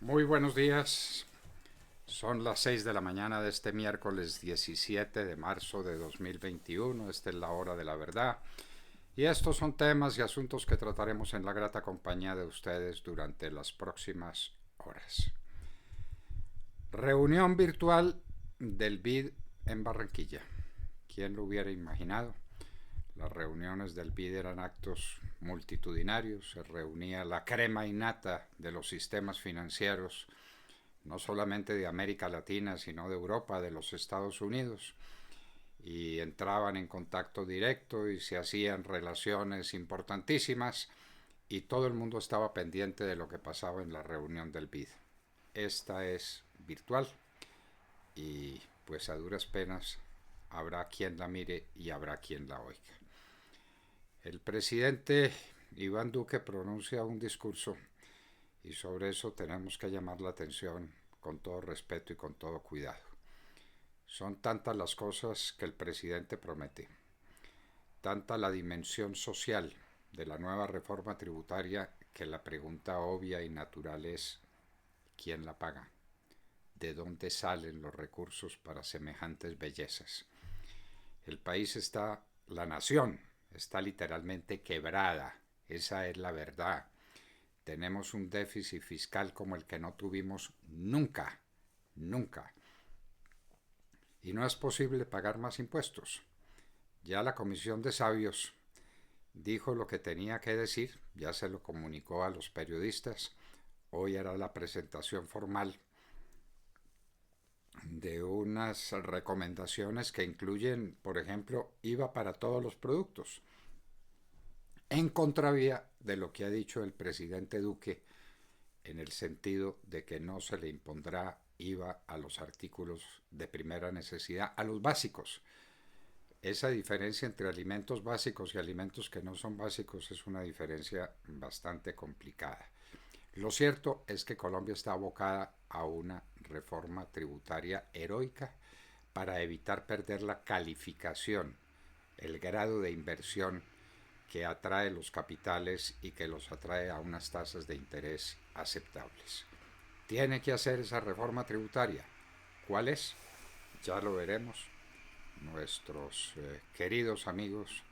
Muy buenos días. Son las 6 de la mañana de este miércoles 17 de marzo de 2021. Esta es la hora de la verdad. Y estos son temas y asuntos que trataremos en la grata compañía de ustedes durante las próximas horas. Reunión virtual del BID en Barranquilla. ¿Quién lo hubiera imaginado? Las reuniones del BID eran actos multitudinarios, se reunía la crema innata de los sistemas financieros, no solamente de América Latina, sino de Europa, de los Estados Unidos, y entraban en contacto directo y se hacían relaciones importantísimas y todo el mundo estaba pendiente de lo que pasaba en la reunión del BID. Esta es virtual y pues a duras penas habrá quien la mire y habrá quien la oiga. El presidente Iván Duque pronuncia un discurso y sobre eso tenemos que llamar la atención con todo respeto y con todo cuidado. Son tantas las cosas que el presidente promete, tanta la dimensión social de la nueva reforma tributaria que la pregunta obvia y natural es ¿quién la paga? ¿De dónde salen los recursos para semejantes bellezas? El país está, la nación está literalmente quebrada, esa es la verdad. Tenemos un déficit fiscal como el que no tuvimos nunca, nunca. Y no es posible pagar más impuestos. Ya la Comisión de Sabios dijo lo que tenía que decir, ya se lo comunicó a los periodistas. Hoy era la presentación formal de unas recomendaciones que incluyen, por ejemplo, IVA para todos los productos, en contravía de lo que ha dicho el presidente Duque, en el sentido de que no se le impondrá IVA a los artículos de primera necesidad, a los básicos. Esa diferencia entre alimentos básicos y alimentos que no son básicos es una diferencia bastante complicada. Lo cierto es que Colombia está abocada a una reforma tributaria heroica para evitar perder la calificación, el grado de inversión que atrae los capitales y que los atrae a unas tasas de interés aceptables. Tiene que hacer esa reforma tributaria. ¿Cuál es? Ya lo veremos. Nuestros queridos amigos,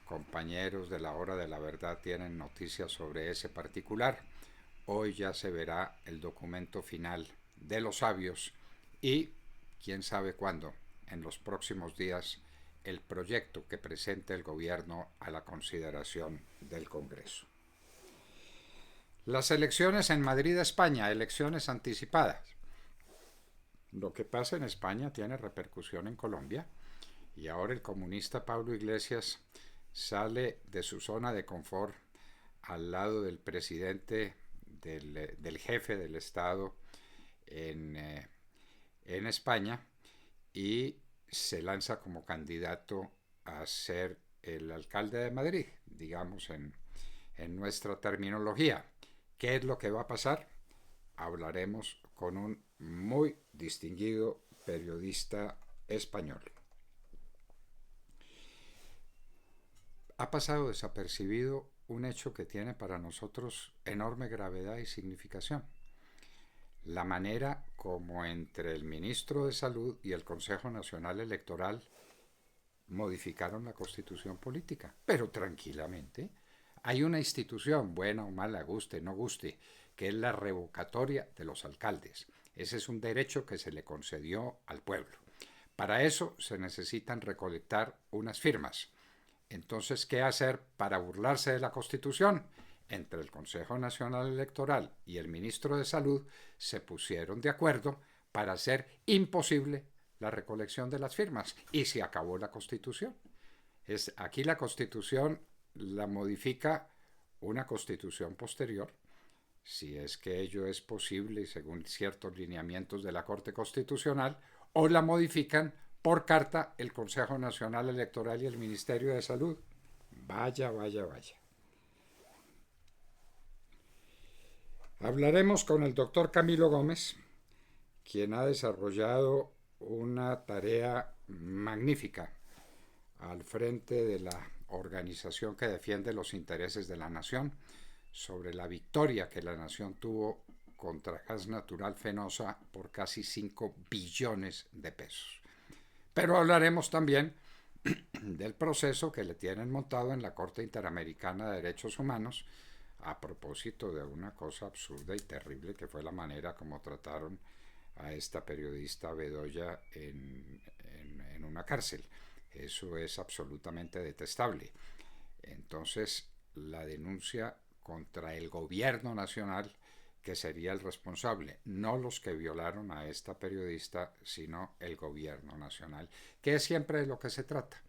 compañeros de la hora de la verdad tienen noticias sobre ese particular. Hoy ya se verá el documento final de los sabios y quién sabe cuándo, en los próximos días, el proyecto que presente el gobierno a la consideración del Congreso. Las elecciones en Madrid, España, elecciones anticipadas. Lo que pasa en España tiene repercusión en Colombia y ahora el comunista Pablo Iglesias sale de su zona de confort al lado del presidente, del jefe del Estado en España y se lanza como candidato a ser el alcalde de Madrid, digamos en nuestra terminología. ¿Qué es lo que va a pasar? Hablaremos con un muy distinguido periodista español. Ha pasado desapercibido un hecho que tiene para nosotros enorme gravedad y significación. La manera como entre el ministro de Salud y el Consejo Nacional Electoral modificaron la constitución política, pero tranquilamente. Hay una institución, buena o mala, guste, no guste, que es la revocatoria de los alcaldes. Ese es un derecho que se le concedió al pueblo. Para eso se necesitan recolectar unas firmas. Entonces, ¿qué hacer para burlarse de la Constitución? Entre el Consejo Nacional Electoral y el ministro de Salud se pusieron de acuerdo para hacer imposible la recolección de las firmas y se acabó la Constitución. Aquí la Constitución la modifica una Constitución posterior, si es que ello es posible según ciertos lineamientos de la Corte Constitucional, o la modifican por carta el Consejo Nacional Electoral y el Ministerio de Salud. Vaya, vaya, vaya. Hablaremos con el doctor Camilo Gómez, quien ha desarrollado una tarea magnífica al frente de la organización que defiende los intereses de la nación, sobre la victoria que la nación tuvo contra gas natural Fenosa por casi 5 billones de pesos. Pero hablaremos también del proceso que le tienen montado en la Corte Interamericana de Derechos Humanos a propósito de una cosa absurda y terrible que fue la manera como trataron a esta periodista Bedoya en una cárcel. Eso es absolutamente detestable. Entonces, la denuncia contra el gobierno nacional, que sería el responsable, no los que violaron a esta periodista, sino el gobierno nacional, que es siempre de lo que se trata,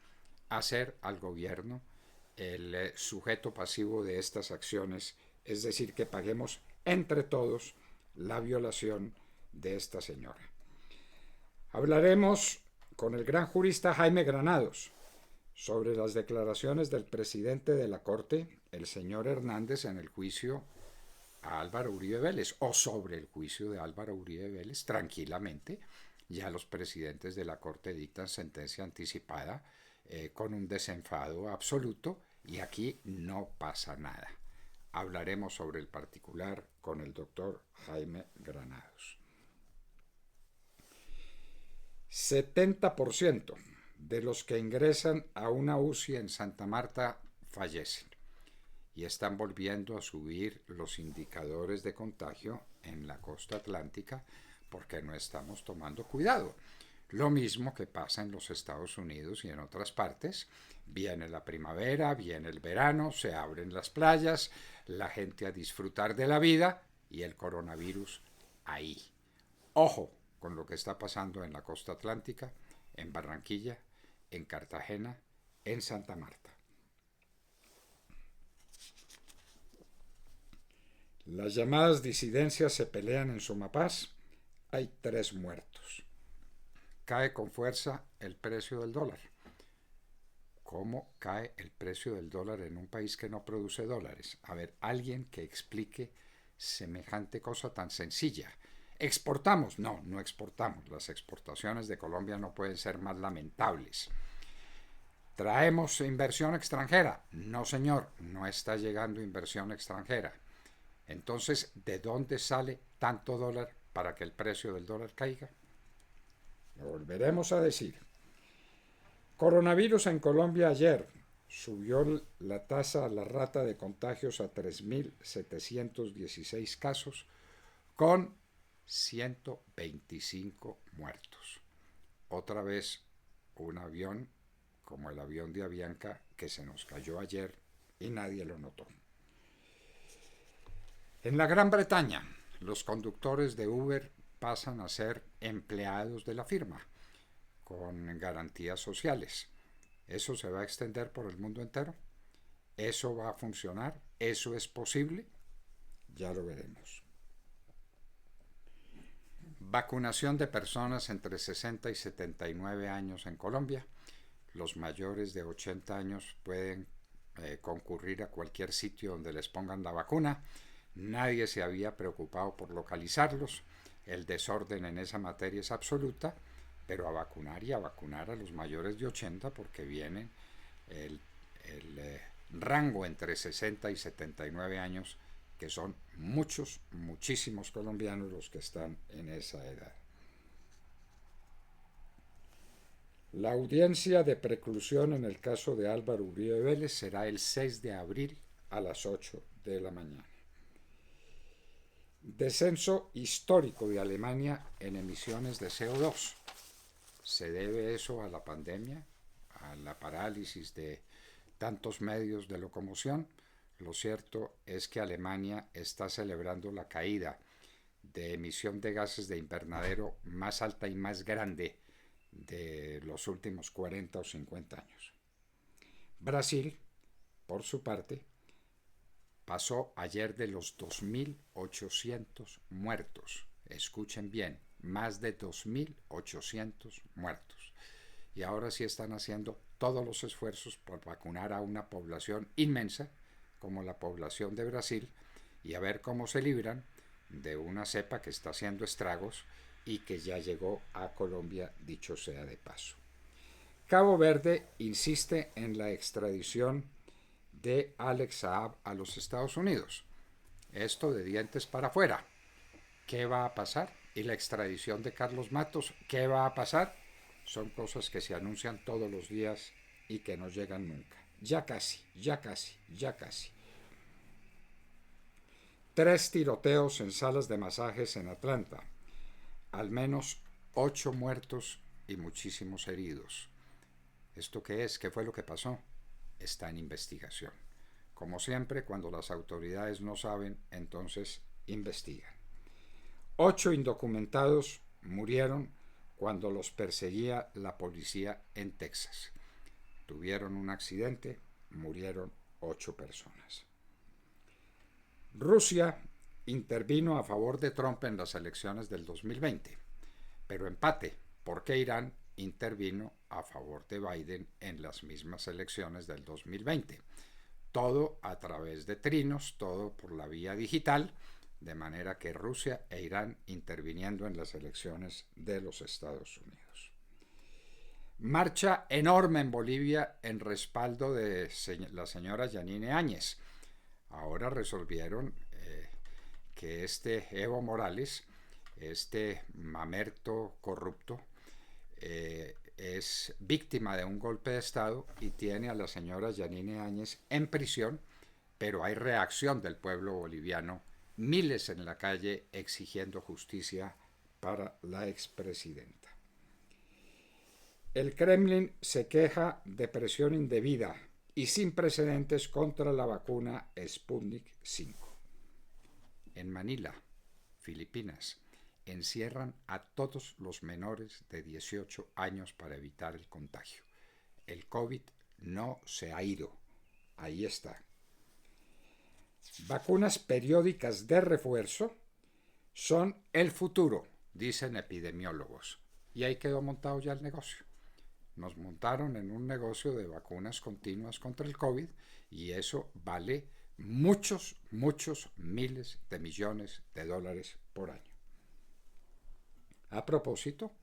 hacer al gobierno el sujeto pasivo de estas acciones, es decir, que paguemos entre todos la violación de esta señora. Hablaremos con el gran jurista Jaime Granados sobre las declaraciones del presidente de la Corte, el señor Hernández, en el juicio a Álvaro Uribe Vélez, o sobre el juicio de Álvaro Uribe Vélez, tranquilamente. Ya los presidentes de la Corte dictan sentencia anticipada con un desenfado absoluto y aquí no pasa nada. Hablaremos sobre el particular con el doctor Jaime Granados. 70% de los que ingresan a una UCI en Santa Marta fallecen y están volviendo a subir los indicadores de contagio en la costa atlántica porque no estamos tomando cuidado. Lo mismo que pasa en los Estados Unidos y en otras partes. Viene la primavera, viene el verano, se abren las playas, la gente a disfrutar de la vida y el coronavirus ahí. Ojo con lo que está pasando en la costa atlántica, en Barranquilla, en Cartagena, en Santa Marta. Las llamadas disidencias se pelean en Sumapaz. Hay 3 muertos. Cae con fuerza el precio del dólar. ¿Cómo cae el precio del dólar en un país que no produce dólares? A ver, alguien que explique semejante cosa tan sencilla. ¿Exportamos? No, no exportamos. Las exportaciones de Colombia no pueden ser más lamentables. ¿Traemos inversión extranjera? No, señor, no está llegando inversión extranjera. Entonces, ¿de dónde sale tanto dólar para que el precio del dólar caiga? Lo volveremos a decir. Coronavirus en Colombia ayer. Subió la tasa, la rata de contagios a 3.716 casos con 125 muertos. Otra vez un avión como el avión de Avianca que se nos cayó ayer y nadie lo notó. En la Gran Bretaña, los conductores de Uber pasan a ser empleados de la firma con garantías sociales. ¿Eso se va a extender por el mundo entero? ¿Eso va a funcionar? ¿Eso es posible? Ya lo veremos. Vacunación de personas entre 60 y 79 años en Colombia. Los mayores de 80 años pueden concurrir a cualquier sitio donde les pongan la vacuna. Nadie se había preocupado por localizarlos. El desorden en esa materia es absoluta, pero a vacunar y a vacunar a los mayores de 80 porque viene el rango entre 60 y 79 años, que son muchos, muchísimos colombianos los que están en esa edad. La audiencia de preclusión en el caso de Álvaro Uribe Vélez será el 6 de abril a las 8 de la mañana. Descenso histórico de Alemania en emisiones de CO2. ¿Se debe eso a la pandemia, a la parálisis de tantos medios de locomoción? Lo cierto es que Alemania está celebrando la caída de emisión de gases de invernadero más alta y más grande de los últimos 40 o 50 años. Brasil, por su parte, pasó ayer de los 2.800 muertos. Escuchen bien, más de 2.800 muertos. Y ahora sí están haciendo todos los esfuerzos por vacunar a una población inmensa, como la población de Brasil, y a ver cómo se libran de una cepa que está haciendo estragos y que ya llegó a Colombia, dicho sea de paso. Cabo Verde insiste en la extradición de Alex Saab a los Estados Unidos. Esto de dientes para afuera. ¿Qué va a pasar? Y la extradición de Carlos Matos, ¿qué va a pasar? Son cosas que se anuncian todos los días y que no llegan nunca. Ya casi, ya casi, ya casi. 3 tiroteos en salas de masajes en Atlanta. Al menos 8 muertos y muchísimos heridos. ¿Esto qué es? ¿Qué fue lo que pasó? Está en investigación. Como siempre, cuando las autoridades no saben, entonces investigan. 8 indocumentados murieron cuando los perseguía la policía en Texas. Tuvieron un accidente, murieron 8 personas. Rusia intervino a favor de Trump en las elecciones del 2020, pero empate, porque Irán intervino a favor de Biden en las mismas elecciones del 2020. Todo a través de trinos, todo por la vía digital, de manera que Rusia e Irán interviniendo en las elecciones de los Estados Unidos. Marcha enorme en Bolivia en respaldo de la señora Yanine Áñez. Ahora resolvieron que este Evo Morales, este mamerto corrupto, es víctima de un golpe de Estado y tiene a la señora Yanine Áñez en prisión, pero hay reacción del pueblo boliviano, miles en la calle exigiendo justicia para la expresidenta. El Kremlin se queja de presión indebida y sin precedentes contra la vacuna Sputnik 5. En Manila, Filipinas, encierran a todos los menores de 18 años para evitar el contagio. El COVID no se ha ido, ahí está. Vacunas periódicas de refuerzo son el futuro, dicen epidemiólogos. Y ahí quedó montado ya el negocio. Nos montaron en un negocio de vacunas continuas contra el COVID y eso vale muchos, muchos miles de millones de dólares por año. A propósito,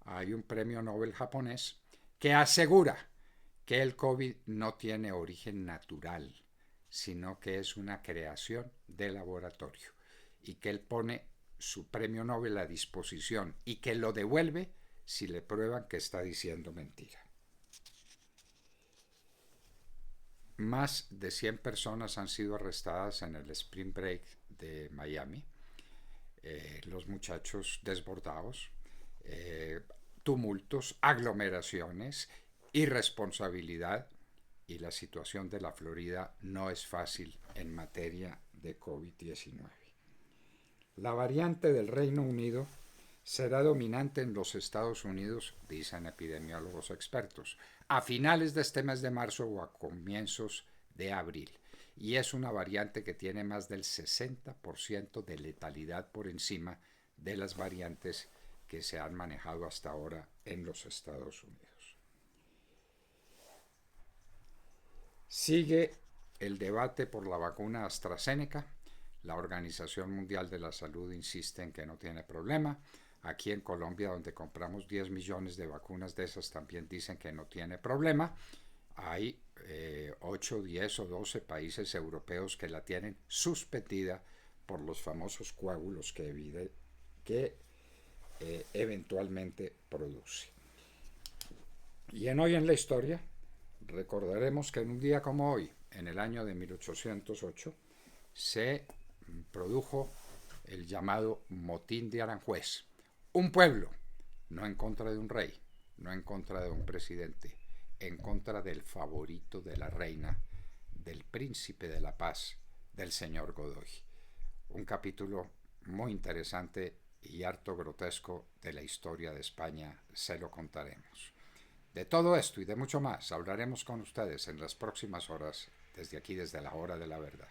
hay un premio Nobel japonés que asegura que el COVID no tiene origen natural, sino que es una creación de laboratorio y que él pone su premio Nobel a disposición y que lo devuelve si le prueban que está diciendo mentira. Más de 100 personas han sido arrestadas en el Spring Break de Miami. Los muchachos desbordados, tumultos, aglomeraciones, irresponsabilidad, y la situación de la Florida no es fácil en materia de COVID-19. La variante del Reino Unido será dominante en los Estados Unidos, dicen epidemiólogos expertos, a finales de este mes de marzo o a comienzos de abril. Y es una variante que tiene más del 60% de letalidad por encima de las variantes que se han manejado hasta ahora en los Estados Unidos. Sigue el debate por la vacuna AstraZeneca. La Organización Mundial de la Salud insiste en que no tiene problema. Aquí en Colombia, donde compramos 10 millones de vacunas de esas, también dicen que no tiene problema. Hay 8, 10 o 12 países europeos que la tienen suspendida por los famosos coágulos que eventualmente produce. Y en Hoy en la Historia recordaremos que en un día como hoy, en el año de 1808, se produjo el llamado Motín de Aranjuez. Un pueblo, no en contra de un rey, no en contra de un presidente, en contra del favorito de la reina, del príncipe de la paz, del señor Godoy. Un capítulo muy interesante y harto grotesco de la historia de España, se lo contaremos. De todo esto y de mucho más hablaremos con ustedes en las próximas horas, desde aquí, desde la hora de la verdad.